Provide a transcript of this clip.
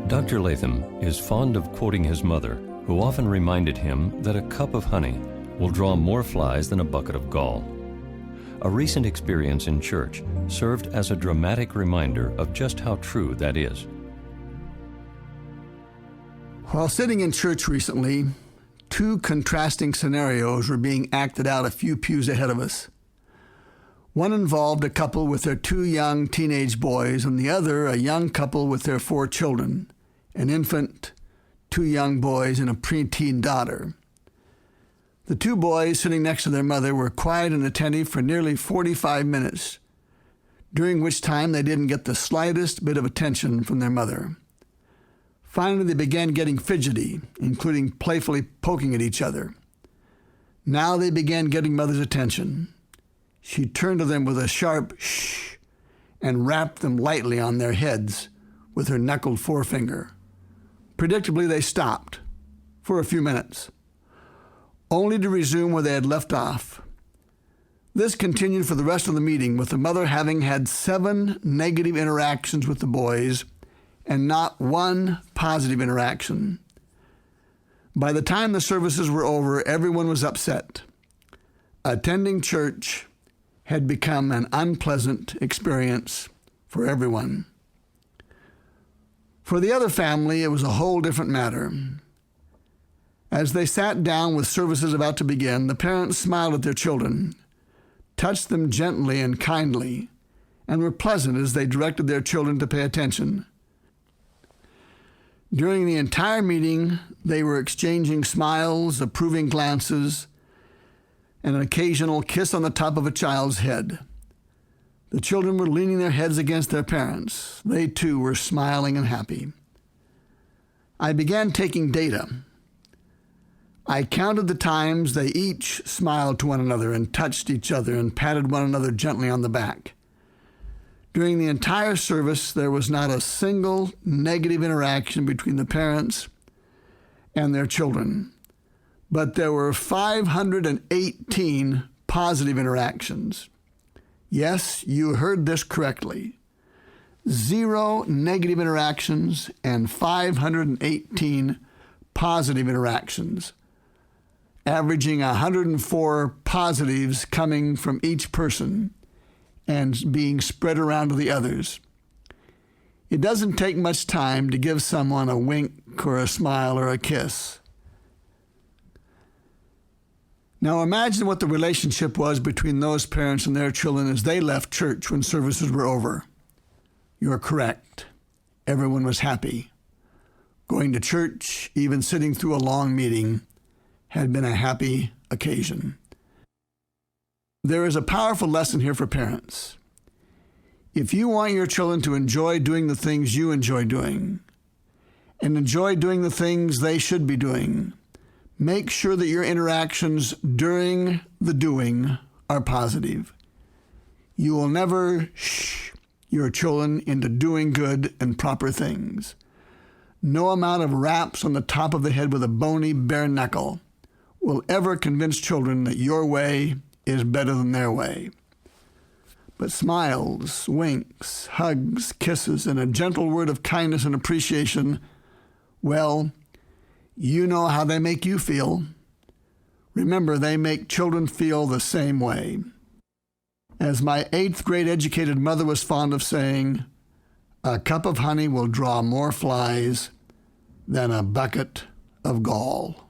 Dr. Latham is fond of quoting his mother, who often reminded him that a cup of honey will draw more flies than a bucket of gall. A recent experience in church served as a dramatic reminder of just how true that is. While sitting in church recently, two contrasting scenarios were being acted out a few pews ahead of us. One involved a couple with their two young teenage boys, and the other a young couple with their 4 children, an infant, 2 young boys, and a preteen daughter. The 2 boys sitting next to their mother were quiet and attentive for nearly 45 minutes, during which time they didn't get the slightest bit of attention from their mother. Finally, they began getting fidgety, including playfully poking at each other. Now they began getting mother's attention. She turned to them with a sharp shh and rapped them lightly on their heads with her knuckled forefinger. Predictably, they stopped for a few minutes, only to resume where they had left off. This continued for the rest of the meeting, with the mother having had 7 negative interactions with the boys and not 1 positive interaction. By the time the services were over, everyone was upset. Attending church had become an unpleasant experience for everyone. For the other family, it was a whole different matter. As they sat down with services about to begin, the parents smiled at their children, touched them gently and kindly, and were pleasant as they directed their children to pay attention. During the entire meeting, they were exchanging smiles, approving glances, and an occasional kiss on the top of a child's head. The children were leaning their heads against their parents. They too were smiling and happy. I began taking data. I counted the times they each smiled to one another and touched each other and patted one another gently on the back. During the entire service, there was not a single negative interaction between the parents and their children, but there were 518 positive interactions. Yes, you heard this correctly. 0 negative interactions and 518 positive interactions, averaging 104 positives coming from each person and being spread around to the others. It doesn't take much time to give someone a wink or a smile or a kiss. Now imagine what the relationship was between those parents and their children as they left church when services were over. You're correct. Everyone was happy. Going to church, even sitting through a long meeting, had been a happy occasion. There is a powerful lesson here for parents. If you want your children to enjoy doing the things you enjoy doing and enjoy doing the things they should be doing, make sure that your interactions during the doing are positive. You will never shh your children into doing good and proper things. No amount of raps on the top of the head with a bony bare knuckle will ever convince children that your way is better than their way. But smiles, winks, hugs, kisses, and a gentle word of kindness and appreciation, well, you know how they make you feel. Remember, they make children feel the same way. As my 8th grade educated mother was fond of saying, a cup of honey will draw more flies than a bucket of gall.